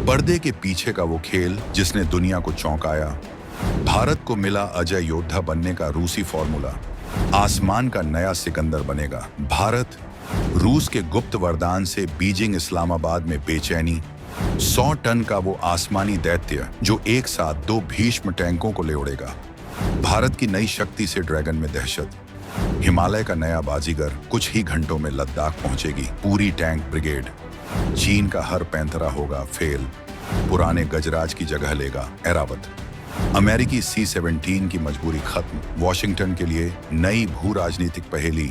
पर्दे के पीछे का वो खेल जिसने दुनिया को चौंकाया। भारत को मिला अजय योद्धा बनने का रूसी फॉर्मूला। आसमान का नया सिकंदर बनेगा भारत। रूस के गुप्त वरदान से बीजिंग इस्लामाबाद में बेचैनी। 100 टन का वो आसमानी दैत्य जो एक साथ 2 भीष्म टैंकों को ले उड़ेगा। भारत की नई शक्ति से ड्रैगन में दहशत। हिमालय का नया बाजीगर कुछ ही घंटों में लद्दाख पहुंचेगी पूरी टैंक ब्रिगेड। चीन का हर पैंतरा होगा फेल, पुराने गजराज की जगह लेगा ऐरावत। अमेरिकी C-17 की मजबूरी खत्म, वॉशिंगटन के लिए नई भू राजनीतिक पहेली।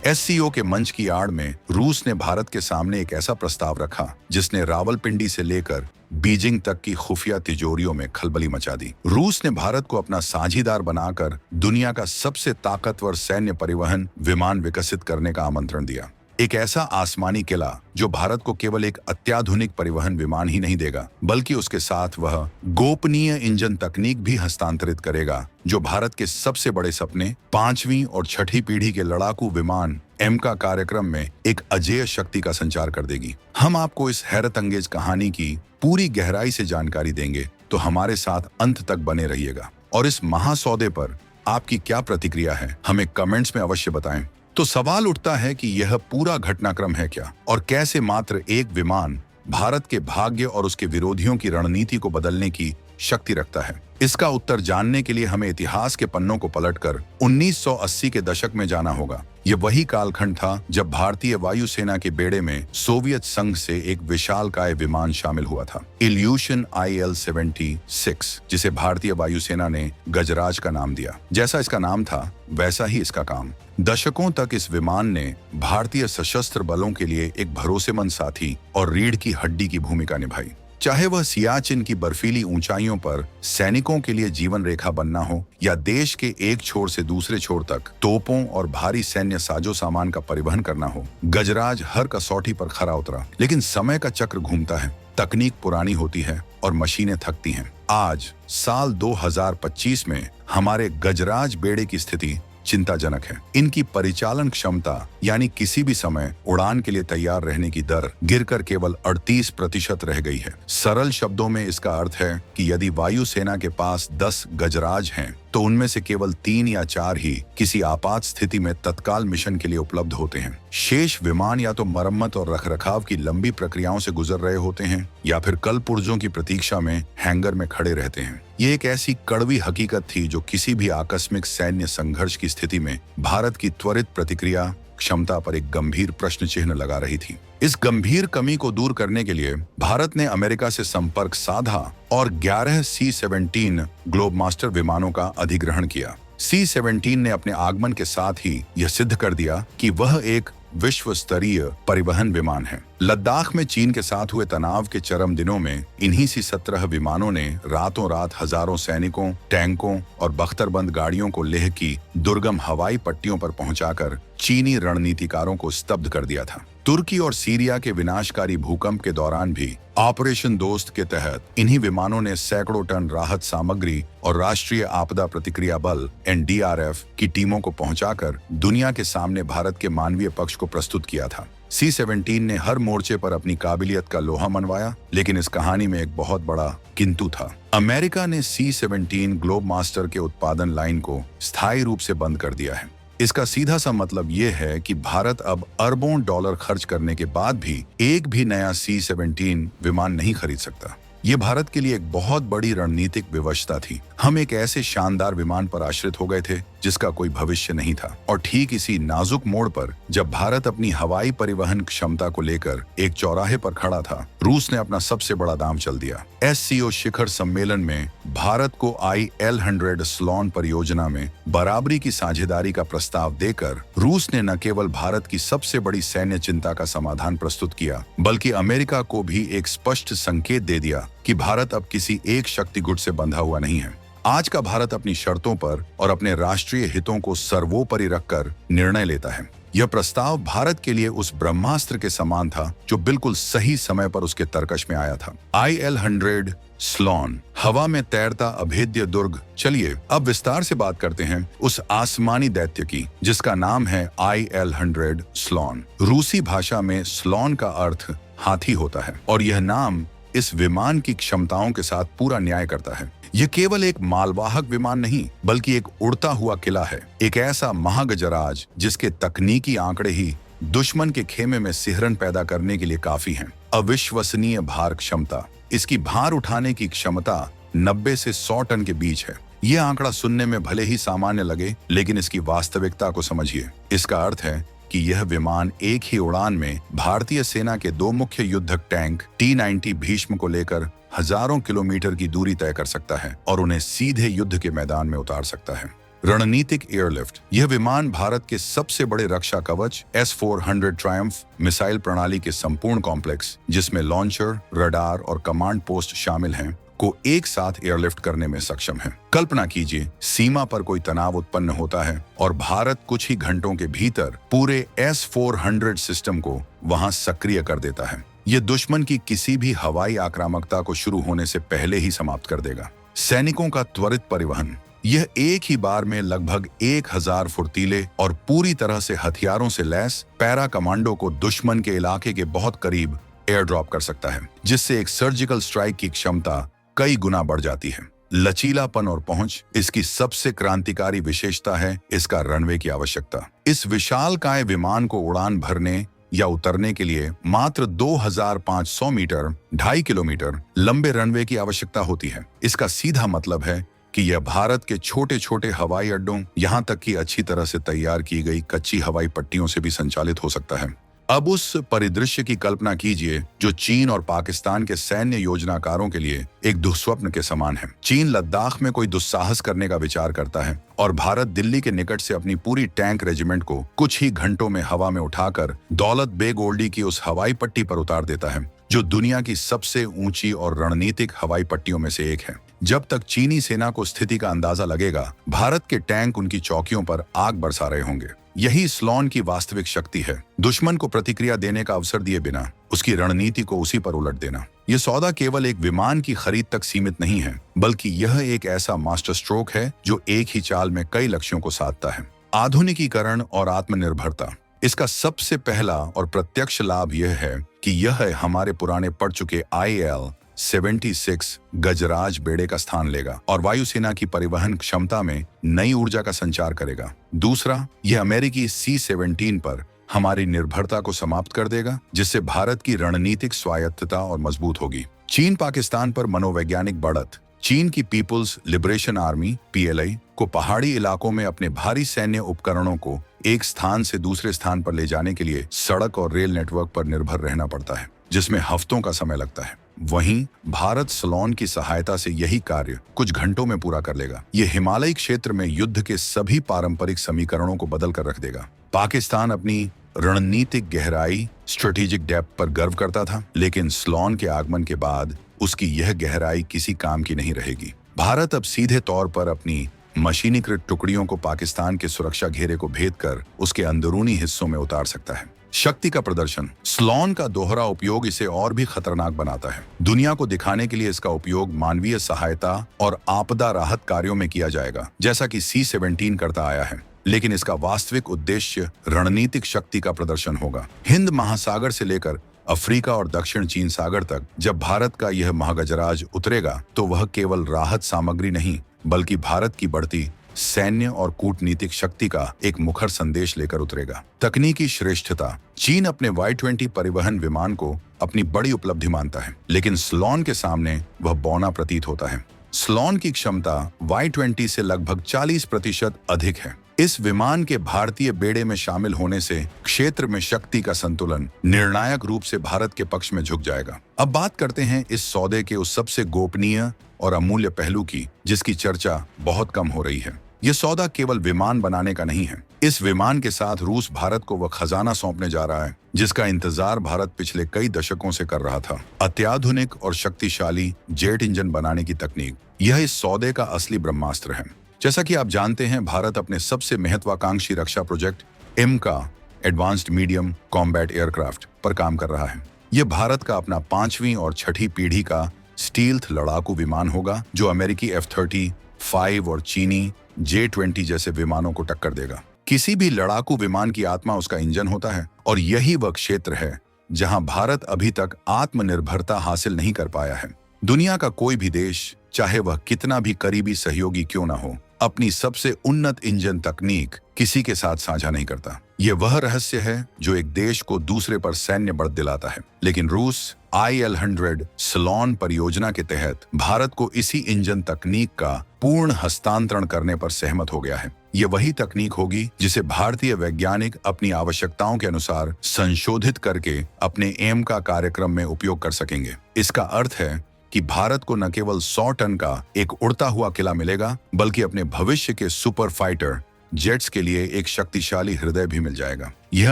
SCO के मंच की आड़ में रूस ने भारत के सामने एक ऐसा प्रस्ताव रखा जिसने रावलपिंडी से लेकर बीजिंग तक की खुफिया तिजोरियों में खलबली मचा दी। रूस ने भारत को अपना साझीदार बनाकर दुनिया का सबसे ताकतवर सैन्य परिवहन विमान विकसित करने का आमंत्रण दिया। एक ऐसा आसमानी किला जो भारत को केवल एक अत्याधुनिक परिवहन विमान ही नहीं देगा, बल्कि उसके साथ वह गोपनीय इंजन तकनीक भी हस्तांतरित करेगा जो भारत के सबसे बड़े सपने 5वीं और 6ठी पीढ़ी के लड़ाकू विमान एमका कार्यक्रम में एक अजेय शक्ति का संचार कर देगी। हम आपको इस हैरत अंगेज कहानी की पूरी गहराई से जानकारी देंगे, तो हमारे साथ अंत तक बने रहिएगा। और इस महासौदे पर आपकी क्या प्रतिक्रिया है, हमें कमेंट्स में अवश्य बताएं। तो सवाल उठता है कि यह पूरा घटनाक्रम है क्या, और कैसे मात्र एक विमान भारत के भाग्य और उसके विरोधियों की रणनीति को बदलने की शक्ति रखता है। इसका उत्तर जानने के लिए हमें इतिहास के पन्नों को पलटकर 1980 के दशक में जाना होगा। यह वही कालखंड था जब भारतीय वायुसेना के बेड़े में सोवियत संघ से एक विशालकाय विमान शामिल हुआ था, इल्यूशन IL-76, जिसे भारतीय वायुसेना ने गजराज का नाम दिया। जैसा इसका नाम था वैसा ही इसका काम। दशकों तक इस विमान ने भारतीय सशस्त्र बलों के लिए एक भरोसेमंद साथी और रीढ़ की हड्डी की भूमिका निभाई। चाहे वह सियाचिन की बर्फीली ऊंचाइयों पर सैनिकों के लिए जीवन रेखा बनना हो, या देश के एक छोर से दूसरे छोर तक तोपों और भारी सैन्य साजो सामान का परिवहन करना हो, गजराज हर कसौटी पर खरा उतरा। लेकिन समय का चक्र घूमता है, तकनीक पुरानी होती है और मशीनें थकती हैं। आज साल 2025 में हमारे गजराज बेड़े की स्थिति चिंताजनक है। इनकी परिचालन क्षमता यानी किसी भी समय उड़ान के लिए तैयार रहने की दर गिरकर केवल 38% रह गई है। सरल शब्दों में इसका अर्थ है कि यदि वायुसेना के पास 10 गजराज हैं, तो उनमें से केवल 3 या 4 ही किसी आपात स्थिति में तत्काल मिशन के लिए उपलब्ध होते हैं। शेष विमान या तो मरम्मत और रखरखाव की लंबी प्रक्रियाओं से गुजर रहे होते हैं, या फिर कल पुर्जों की प्रतीक्षा में हैंगर में खड़े रहते हैं। ये एक ऐसी कड़वी हकीकत थी जो किसी भी आकस्मिक सैन्य संघर्ष की स्थिति में भारत की त्वरित प्रतिक्रिया क्षमता पर एक गंभीर प्रश्न चिन्ह लगा रही थी। इस गंभीर कमी को दूर करने के लिए भारत ने अमेरिका से संपर्क साधा और 11 C-17 ग्लोबमास्टर विमानों का अधिग्रहण किया। C-17 ने अपने आगमन के साथ ही यह सिद्ध कर दिया कि वह एक विश्व स्तरीय परिवहन विमान है। लद्दाख में चीन के साथ हुए तनाव के चरम दिनों में इन्हीं C-17 विमानों ने रातों रात हजारों सैनिकों, टैंकों और बख्तरबंद गाड़ियों को लेह की दुर्गम हवाई पट्टियों पर पहुंचाकर चीनी रणनीतिकारों को स्तब्ध कर दिया था। तुर्की और सीरिया के विनाशकारी भूकंप के दौरान भी ऑपरेशन दोस्त के तहत इन्हीं विमानों ने सैकड़ों टन राहत सामग्री और राष्ट्रीय आपदा प्रतिक्रिया बल NDRF की टीमों को पहुंचाकर दुनिया के सामने भारत के मानवीय पक्ष को प्रस्तुत किया था। C-17 ने हर मोर्चे पर अपनी काबिलियत का लोहा मनवाया, लेकिन इस कहानी में एक बहुत बड़ा किंतु था। अमेरिका ने C-17 ग्लोबमास्टर के उत्पादन लाइन को स्थायी रूप से बंद कर दिया है। इसका सीधा सा मतलब ये है कि भारत अब अरबों डॉलर खर्च करने के बाद भी एक भी नया C-17 विमान नहीं खरीद सकता। ये भारत के लिए एक बहुत बड़ी रणनीतिक विवशता थी। हम एक ऐसे शानदार विमान पर आश्रित हो गए थे जिसका कोई भविष्य नहीं था। और ठीक इसी नाजुक मोड़ पर जब भारत अपनी हवाई परिवहन क्षमता को लेकर एक चौराहे पर खड़ा था, रूस ने अपना सबसे बड़ा दांव चल दिया। SCO शिखर सम्मेलन में भारत को IL-100 स्लॉन परियोजना में बराबरी की साझेदारी का प्रस्ताव देकर रूस ने न केवल भारत की सबसे बड़ी सैन्य चिंता का समाधान प्रस्तुत किया, बल्कि अमेरिका को भी एक स्पष्ट संकेत दे दिया कि भारत अब किसी एक शक्ति गुट से बंधा हुआ नहीं है। आज का भारत अपनी शर्तों पर और अपने राष्ट्रीय हितों को सर्वोपरि रखकर निर्णय लेता है। यह प्रस्ताव भारत के लिए उस ब्रह्मास्त्र के समान था जो बिल्कुल सही समय पर उसके तरकश में आया था। IL-100 स्लॉन, हवा में तैरता अभेद्य दुर्ग। चलिए अब विस्तार से बात करते हैं उस आसमानी दैत्य की जिसका नाम है IL-100 स्लॉन। रूसी भाषा में स्लॉन का अर्थ हाथी होता है और यह नाम इस विमान की क्षमताओं के साथ पूरा न्याय करता है। यह केवल एक मालवाहक विमान नहीं, बल्कि एक उड़ता हुआ किला है, एक ऐसा महागजराज जिसके तकनीकी आंकड़े ही दुश्मन के खेमे में सिहरन पैदा करने के लिए काफी हैं। अविश्वसनीय भार क्षमता। इसकी भार उठाने की क्षमता 90 से 100 टन के बीच है। यह आंकड़ा सुनने में भले ही सामान्य लगे, लेकिन इसकी वास्तविकता को समझिए। इसका अर्थ है कि यह विमान एक ही उड़ान में भारतीय सेना के 2 मुख्य युद्धक टैंक T-90 भीष्म को लेकर हजारों किलोमीटर की दूरी तय कर सकता है और उन्हें सीधे युद्ध के मैदान में उतार सकता है। रणनीतिक एयरलिफ्ट। यह विमान भारत के सबसे बड़े रक्षा कवच S-400 ट्रायम्फ मिसाइल प्रणाली के संपूर्ण कॉम्प्लेक्स, जिसमें लॉन्चर, रडार और कमांड पोस्ट शामिल हैं, को एक साथ एयरलिफ्ट करने में सक्षम है। कल्पना कीजिए, सीमा पर कोई तनाव उत्पन्न होता है और भारत कुछ ही घंटों के भीतर पूरे S-400 सिस्टम को वहां सक्रिय कर देता है। यह दुश्मन की किसी भी हवाई आक्रामकता को शुरू होने से पहले ही समाप्त कर देगा। सैनिकों का त्वरित परिवहन। यह एक ही बार में लगभग 1000 फुर्तीले और पूरी तरह से हथियारों से लैस पैरा कमांडो को दुश्मन के इलाके के बहुत करीब एयर ड्रॉप कर सकता है, जिससे एक सर्जिकल स्ट्राइक की क्षमता कई गुना बढ़ जाती है। लचीलापन और पहुंच। इसकी सबसे क्रांतिकारी विशेषता है इसका रनवे की आवश्यकता। इस विशालकाय विमान को उड़ान भरने या उतरने के लिए मात्र 2500 मीटर 2.5 किलोमीटर लंबे रनवे की आवश्यकता होती है। इसका सीधा मतलब है कि यह भारत के छोटे छोटे हवाई अड्डों, यहां तक कि अच्छी तरह से तैयार की गई कच्ची हवाई पट्टियों से भी संचालित हो सकता है। अब उस परिदृश्य की कल्पना कीजिए जो चीन और पाकिस्तान के सैन्य योजनाकारों के लिए एक दुःस्वप्न के समान है। चीन लद्दाख में कोई दुस्साहस करने का विचार करता है और भारत दिल्ली के निकट से अपनी पूरी टैंक रेजिमेंट को कुछ ही घंटों में हवा में उठाकर दौलत बेग ओल्डी की उस हवाई पट्टी पर उतार देता है, जो दुनिया की सबसे ऊंची और रणनीतिक हवाई पट्टियों में से एक है। जब तक चीनी सेना को स्थिति का अंदाजा लगेगा, भारत के टैंक उनकी चौकियों पर आग बरसा रहे होंगे। यही स्लॉन की वास्तविक शक्ति है, दुश्मन को प्रतिक्रिया देने का अवसर दिए बिना उसकी रणनीति को उसी पर उलट देना। यह सौदा केवल एक विमान की खरीद तक सीमित नहीं है, बल्कि यह एक ऐसा मास्टर स्ट्रोक है जो एक ही चाल में कई लक्ष्यों को साधता है। आधुनिकीकरण और आत्मनिर्भरता। इसका सबसे पहला और प्रत्यक्ष लाभ यह है कि यह हमारे पुराने पड़ चुके IL-76 गजराज बेड़े का स्थान लेगा और वायुसेना की परिवहन क्षमता में नई ऊर्जा का संचार करेगा। दूसरा, यह अमेरिकी C-17 पर हमारी निर्भरता को समाप्त कर देगा, जिससे भारत की रणनीतिक स्वायत्तता और मजबूत होगी। चीन पाकिस्तान पर मनोवैज्ञानिक बढ़त। चीन की पीपुल्स लिबरेशन आर्मी PLA को पहाड़ी इलाकों में अपने भारी सैन्य उपकरणों को एक स्थान से दूसरे स्थान पर ले जाने के लिए सड़क और रेल नेटवर्क पर निर्भर रहना पड़ता है, जिसमें हफ्तों का समय लगता है। वहीं भारत स्लॉन की सहायता से यही कार्य कुछ घंटों में पूरा कर लेगा। यह हिमालयी क्षेत्र में युद्ध के सभी पारंपरिक समीकरणों को बदल कर रख देगा। पाकिस्तान अपनी रणनीतिक गहराई, स्ट्रेटेजिक डेप्थ पर गर्व करता था, लेकिन स्लॉन के आगमन के बाद उसकी यह गहराई किसी काम की नहीं रहेगी। भारत अब सीधे तौर पर अपनी मशीनीकृत टुकड़ियों को पाकिस्तान के सुरक्षा घेरे को भेद कर उसके अंदरूनी हिस्सों में उतार सकता है। शक्ति का प्रदर्शन। स्लॉन का दोहरा उपयोग इसे और भी खतरनाक बनाता है। दुनिया को दिखाने के लिए इसका उपयोग मानवीय सहायता और आपदा राहत कार्यों में किया जाएगा, जैसा कि C-17 करता आया है, लेकिन इसका वास्तविक उद्देश्य रणनीतिक शक्ति का प्रदर्शन होगा। हिंद महासागर से लेकर अफ्रीका और दक्षिण चीन सागर तक जब भारत का यह महागजराज उतरेगा, तो वह केवल राहत सामग्री नहीं, बल्कि भारत की बढ़ती सैन्य और कूटनीतिक शक्ति का एक मुखर संदेश लेकर उतरेगा। तकनीकी श्रेष्ठता। चीन अपने Y-20 परिवहन विमान को अपनी बड़ी उपलब्धि मानता है, लेकिन स्लॉन के सामने वह बौना प्रतीत होता है। स्लॉन की क्षमता Y-20 से लगभग 40% अधिक है। इस विमान के भारतीय बेड़े में शामिल होने से क्षेत्र में शक्ति का संतुलन निर्णायक रूप से भारत के पक्ष में झुक जाएगा। अब बात करते हैं इस सौदे के उस सबसे गोपनीय और अमूल्य पहलू की, जिसकी चर्चा बहुत कम हो रही है। यह सौदा केवल विमान बनाने का नहीं है। इस विमान के साथ रूस भारत को वह खजाना सौंपने जा रहा है जिसका इंतजार भारत पिछले कई दशकों से कर रहा था। अत्याधुनिक और शक्तिशाली जेट इंजन बनाने की तकनीक, यह इस सौदे का असली ब्रह्मास्त्र है। जैसा कि आप जानते हैं, भारत अपने सबसे महत्वाकांक्षी रक्षा project MCA advanced medium combat aircraft पर काम कर रहा है। यह भारत का अपना 5वीं और 6ठी पीढ़ी का स्टील्थ लड़ाकू विमान होगा, जो अमेरिकी F-35 और चीनी J-20 जैसे विमानों को टक्कर देगा। किसी भी लड़ाकू विमान की आत्मा उसका इंजन होता है, और यही वह क्षेत्र है जहां भारत अभी तक आत्मनिर्भरता हासिल नहीं कर पाया है। दुनिया का कोई भी देश, चाहे वह कितना भी करीबी सहयोगी क्यों ना हो, अपनी सबसे उन्नत इंजन तकनीक किसी के साथ साझा नहीं करता। ये वह रहस्य है जो एक देश को दूसरे पर सैन्य बढ़त दिलाता है। लेकिन रूस IL-100 सलोन परियोजना के तहत भारत को इसी इंजन तकनीक का पूर्ण हस्तांतरण करने पर सहमत हो गया है। ये वही तकनीक होगी जिसे भारतीय वैज्ञानिक अपनी आवश्यकताओं के अनुसार संशोधित करके अपने एम का कार्यक्रम में उपयोग कर सकेंगे। इसका अर्थ है कि भारत को न केवल 100 टन का एक उड़ता हुआ किला मिलेगा, बल्कि अपने भविष्य के सुपर फाइटर जेट्स के लिए एक शक्तिशाली हृदय भी मिल जाएगा। यह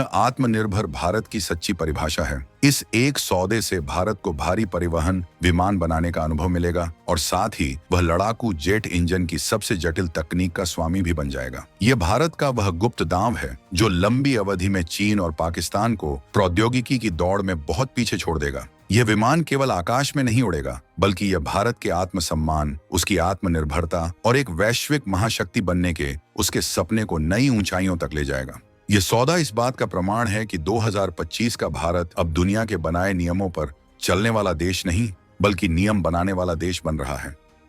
आत्मनिर्भर भारत की सच्ची परिभाषा है। इस एक सौदे से भारत को भारी परिवहन विमान बनाने का अनुभव मिलेगा और साथ ही वह लड़ाकू जेट इंजन की सबसे जटिल तकनीक का स्वामी भी बन जाएगा। यह भारत का वह गुप्त दांव है जो लंबी अवधि में चीन और पाकिस्तान को प्रौद्योगिकी की दौड़ में बहुत पीछे छोड़ देगा। यह विमान केवल आकाश में नहीं उड़ेगा, बल्कि यह भारत के आत्मसम्मान, उसकी आत्मनिर्भरता और एक वैश्विक महाशक्ति बनने के उसके सपने को नई ऊंचाइयों तक ले जाएगा। यह सौदा इस बात का प्रमाण है कि 2025 का भारत अब दुनिया के बनाए नियमों पर चलने वाला देश नहीं, बल्कि नियम बनाने वाला देश बन रहा है।